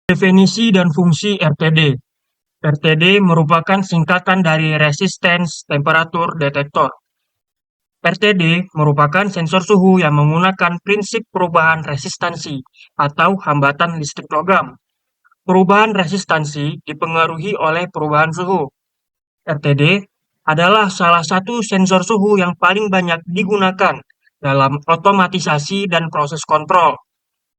Definisi dan fungsi RTD. RTD merupakan singkatan dari Resistance Temperature Detector. RTD merupakan sensor suhu yang menggunakan prinsip perubahan resistansi atau hambatan listrik logam. Perubahan resistansi dipengaruhi oleh perubahan suhu. RTD adalah salah satu sensor suhu yang paling banyak digunakan dalam otomatisasi dan proses kontrol.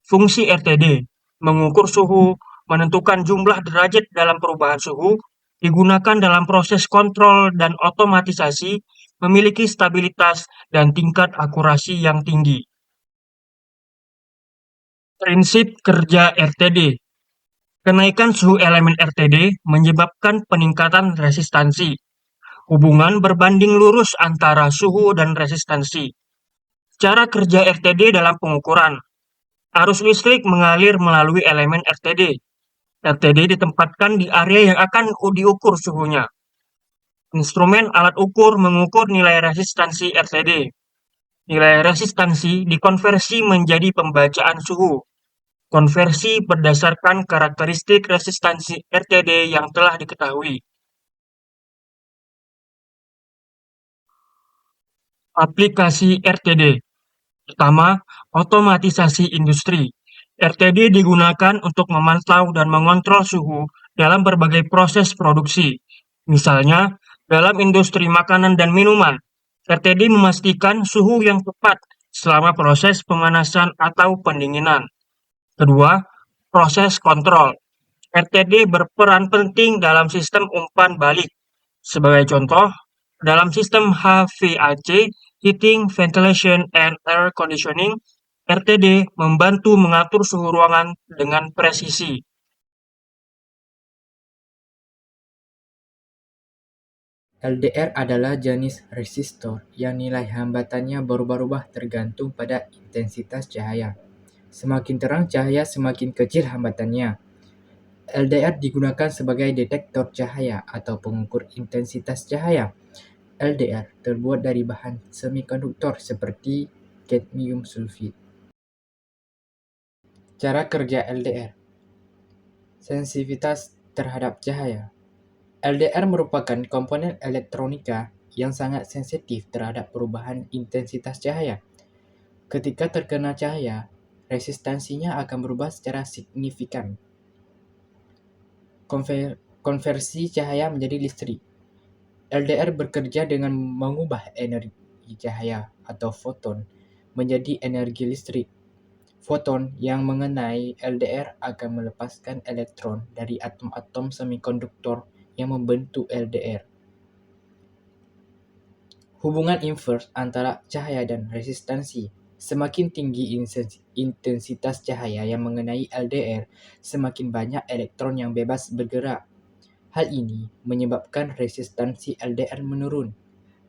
Fungsi RTD mengukur suhu, menentukan jumlah derajat dalam perubahan suhu, digunakan dalam proses kontrol dan otomatisasi, memiliki stabilitas dan tingkat akurasi yang tinggi. Prinsip kerja RTD. Kenaikan suhu elemen RTD menyebabkan peningkatan resistansi. Hubungan berbanding lurus antara suhu dan resistansi. Cara kerja RTD dalam pengukuran. Arus listrik mengalir melalui elemen RTD. RTD ditempatkan di area yang akan diukur suhunya. Instrumen alat ukur mengukur nilai resistansi RTD. Nilai resistansi dikonversi menjadi pembacaan suhu. Konversi berdasarkan karakteristik resistansi RTD yang telah diketahui. Aplikasi RTD. Pertama, otomatisasi industri. RTD digunakan untuk memantau dan mengontrol suhu dalam berbagai proses produksi. Misalnya, dalam industri makanan dan minuman, RTD memastikan suhu yang tepat selama proses pemanasan atau pendinginan. Kedua, proses kontrol. RTD berperan penting dalam sistem umpan balik. Sebagai contoh, dalam sistem HVAC, Heating, Ventilation, and Air Conditioning, RTD membantu mengatur suhu ruangan dengan presisi. LDR adalah jenis resistor yang nilai hambatannya berubah-ubah tergantung pada intensitas cahaya. Semakin terang cahaya, semakin kecil hambatannya. LDR digunakan sebagai detektor cahaya atau pengukur intensitas cahaya. LDR terbuat dari bahan semikonduktor seperti kadmium sulfid. Cara kerja LDR. Sensitivitas terhadap cahaya. LDR merupakan komponen elektronika yang sangat sensitif terhadap perubahan intensitas cahaya. Ketika terkena cahaya, resistansinya akan berubah secara signifikan. Konversi cahaya menjadi listrik. LDR bekerja dengan mengubah energi cahaya atau foton menjadi energi listrik. Foton yang mengenai LDR akan melepaskan elektron dari atom-atom semikonduktor yang membentuk LDR. Hubungan invers antara cahaya dan resistansi. Semakin tinggi intensitas cahaya yang mengenai LDR, semakin banyak elektron yang bebas bergerak. Hal ini menyebabkan resistansi LDR menurun.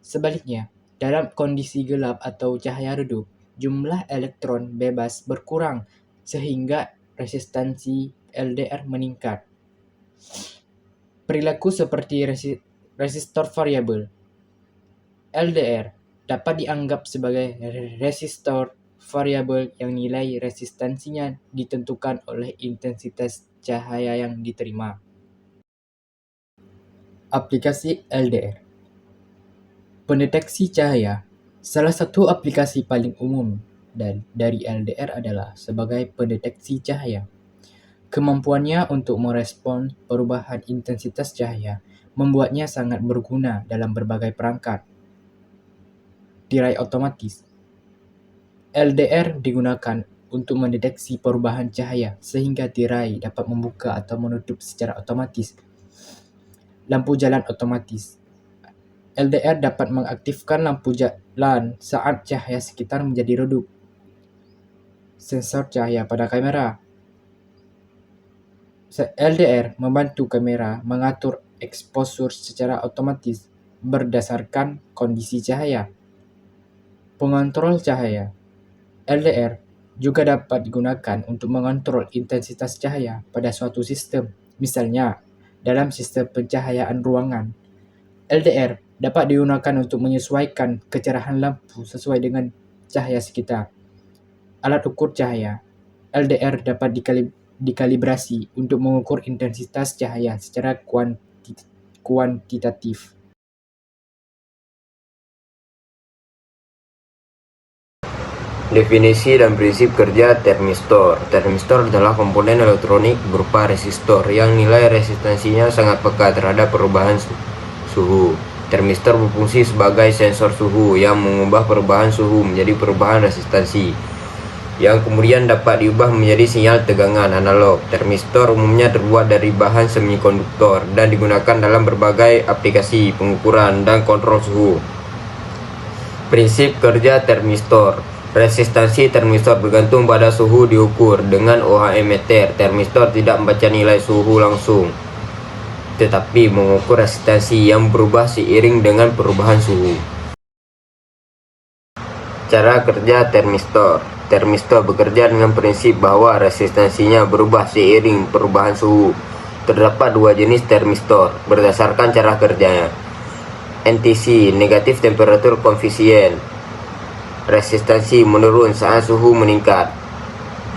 Sebaliknya, dalam kondisi gelap atau cahaya redup, jumlah elektron bebas berkurang sehingga resistansi LDR meningkat. Perilaku seperti resistor variabel. LDR dapat dianggap sebagai resistor variabel yang nilai resistansinya ditentukan oleh intensitas cahaya yang diterima. Aplikasi LDR. Pendeteksi cahaya. Salah satu aplikasi paling umum dari LDR adalah sebagai pendeteksi cahaya. Kemampuannya untuk merespons perubahan intensitas cahaya membuatnya sangat berguna dalam berbagai perangkat. Tirai otomatis. LDR digunakan untuk mendeteksi perubahan cahaya sehingga tirai dapat membuka atau menutup secara otomatis. Lampu jalan otomatis. LDR dapat mengaktifkan lampu jalan saat cahaya sekitar menjadi redup. Sensor cahaya pada kamera. LDR membantu kamera mengatur eksposur secara otomatis berdasarkan kondisi cahaya. Pengontrol cahaya. LDR juga dapat digunakan untuk mengontrol intensitas cahaya pada suatu sistem, misalnya dalam sistem pencahayaan ruangan. LDR dapat digunakan untuk menyesuaikan kecerahan lampu sesuai dengan cahaya sekitar. Alat ukur cahaya. LDR dapat dikalibrasi untuk mengukur intensitas cahaya secara kuantitatif. Definisi dan prinsip kerja termistor. Termistor adalah komponen elektronik berupa resistor yang nilai resistansinya sangat peka terhadap perubahan suhu. Termistor berfungsi sebagai sensor suhu yang mengubah perubahan suhu menjadi perubahan resistansi, yang kemudian dapat diubah menjadi sinyal tegangan analog. Termistor umumnya terbuat dari bahan semikonduktor dan digunakan dalam berbagai aplikasi pengukuran dan kontrol suhu. Prinsip kerja termistor. Resistansi termistor bergantung pada suhu diukur dengan OHM meter. Termistor tidak membaca nilai suhu langsung, tetapi mengukur resistansi yang berubah seiring dengan perubahan suhu. Cara kerja termistor. Termistor bekerja dengan prinsip bahwa resistansinya berubah seiring perubahan suhu. Terdapat dua jenis termistor berdasarkan cara kerjanya. NTC, negatif temperature coefficient, resistansi menurun saat suhu meningkat.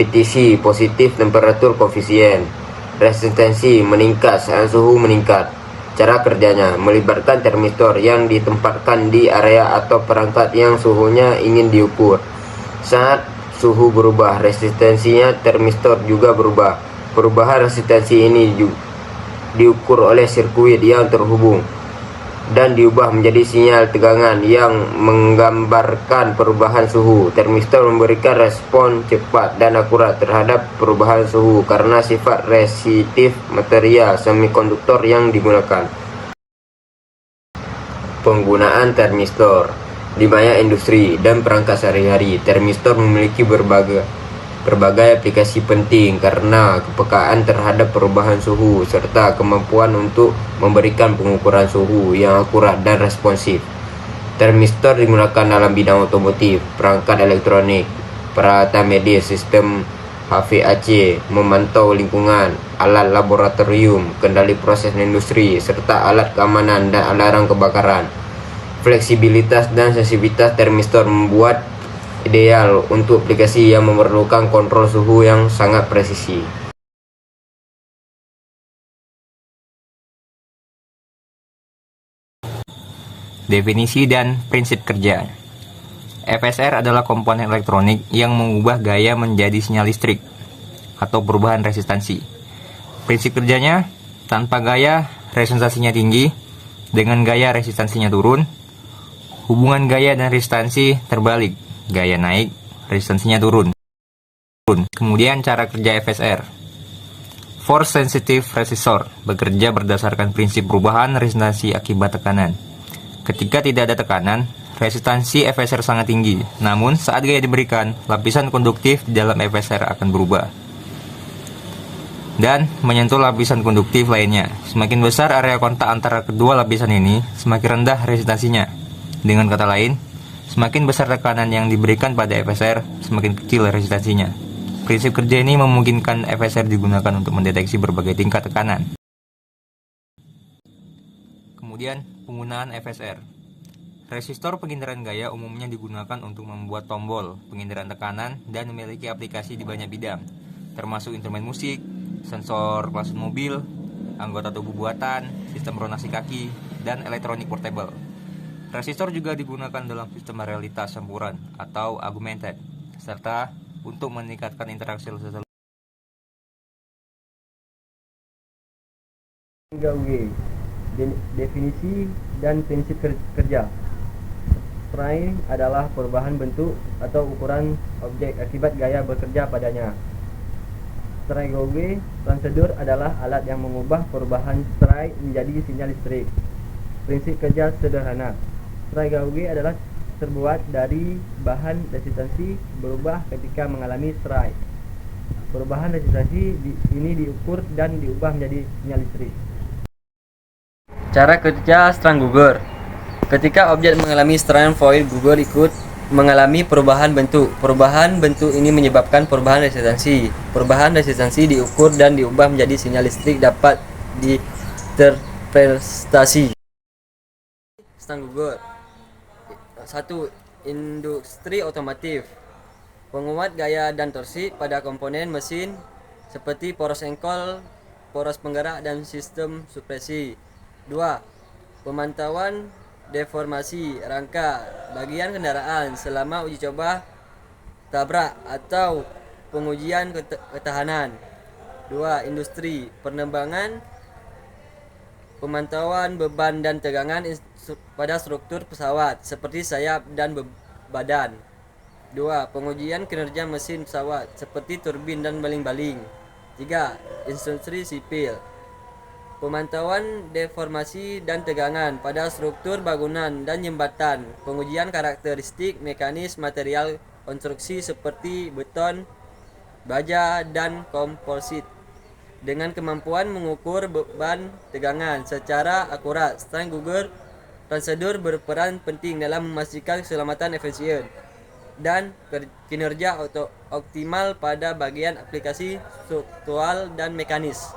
PTC, positif temperature coefficient, resistansi meningkat saat suhu meningkat. Cara kerjanya melibatkan termistor yang ditempatkan di area atau perangkat yang suhunya ingin diukur. Saat suhu berubah, resistansinya termistor juga berubah. Perubahan resistansi ini diukur oleh sirkuit yang terhubung dan diubah menjadi sinyal tegangan yang menggambarkan perubahan suhu. Termistor memberikan respon cepat dan akurat terhadap perubahan suhu karena sifat resistif material semikonduktor yang digunakan. Penggunaan termistor di banyak industri dan perangkat sehari-hari. Termistor memiliki berbagai aplikasi penting karena kepekaan terhadap perubahan suhu serta kemampuan untuk memberikan pengukuran suhu yang akurat dan responsif. Termistor digunakan dalam bidang otomotif, perangkat elektronik, peralatan medis, sistem HVAC, memantau lingkungan, alat laboratorium, kendali proses industri, serta alat keamanan dan alarm kebakaran. Fleksibilitas dan sensitivitas termistor membuat ideal untuk aplikasi yang memerlukan kontrol suhu yang sangat presisi. Definisi dan prinsip kerja. FSR adalah komponen elektronik yang mengubah gaya menjadi sinyal listrik atau perubahan resistansi. Prinsip kerjanya, tanpa gaya resistansinya tinggi, dengan gaya resistansinya turun. Hubungan gaya dan resistansi terbalik. Gaya naik, resistansinya turun. Kemudian cara kerja FSR. Force sensitive resistor bekerja berdasarkan prinsip perubahan resistansi akibat tekanan. Ketika tidak ada tekanan, resistansi FSR sangat tinggi. Namun saat gaya diberikan, lapisan konduktif di dalam FSR akan berubah dan menyentuh lapisan konduktif lainnya. Semakin besar area kontak antara kedua lapisan ini, semakin rendah resistansinya. Dengan kata lain, semakin besar tekanan yang diberikan pada FSR, semakin kecil resistansinya. Prinsip kerja ini memungkinkan FSR digunakan untuk mendeteksi berbagai tingkat tekanan. Kemudian, penggunaan FSR. Resistor penghindaran gaya umumnya digunakan untuk membuat tombol penghindaran tekanan dan memiliki aplikasi di banyak bidang, termasuk instrumen musik, sensor klakson mobil, anggota tubuh buatan, sistem ronasi kaki, dan elektronik portable. Resistor juga digunakan dalam sistem realitas campuran atau augmented, serta untuk meningkatkan interaksi sosial. Definisi dan prinsip kerja. Stray adalah perubahan bentuk atau ukuran objek akibat gaya bekerja padanya. Stray gauge prosedur adalah alat yang mengubah perubahan stray menjadi sinyal listrik. Prinsip kerja sederhana. Stray gauge adalah terbuat dari bahan resistansi berubah ketika mengalami stray. Perubahan resistansi ini diukur dan diubah menjadi sinyal listrik. Cara kerja strand Gauge. Ketika objek mengalami strand void, Gauge ikut mengalami perubahan bentuk. Perubahan bentuk ini menyebabkan perubahan resistansi. Perubahan resistansi diukur dan diubah menjadi sinyal listrik dapat diinterpretasi. Strand Gauge. 1. Industri otomotif. Penguat gaya dan torsi pada komponen mesin seperti poros engkol, poros penggerak, dan sistem supresi. 2. Pemantauan deformasi rangka bagian kendaraan selama uji coba tabrak atau pengujian ketahanan. 2. Industri penerbangan, pemantauan beban dan tegangan pada struktur pesawat seperti sayap dan badan. 2. Pengujian kinerja mesin pesawat seperti turbin dan baling-baling. 3. Industri sipil, pemantauan deformasi dan tegangan pada struktur bangunan dan jembatan, pengujian karakteristik mekanis material konstruksi seperti beton, baja, dan komposit dengan kemampuan mengukur beban tegangan secara akurat. Strain gugur prosedur berperan penting dalam memastikan keselamatan efisien dan kinerja optimal pada bagian aplikasi struktural dan mekanis.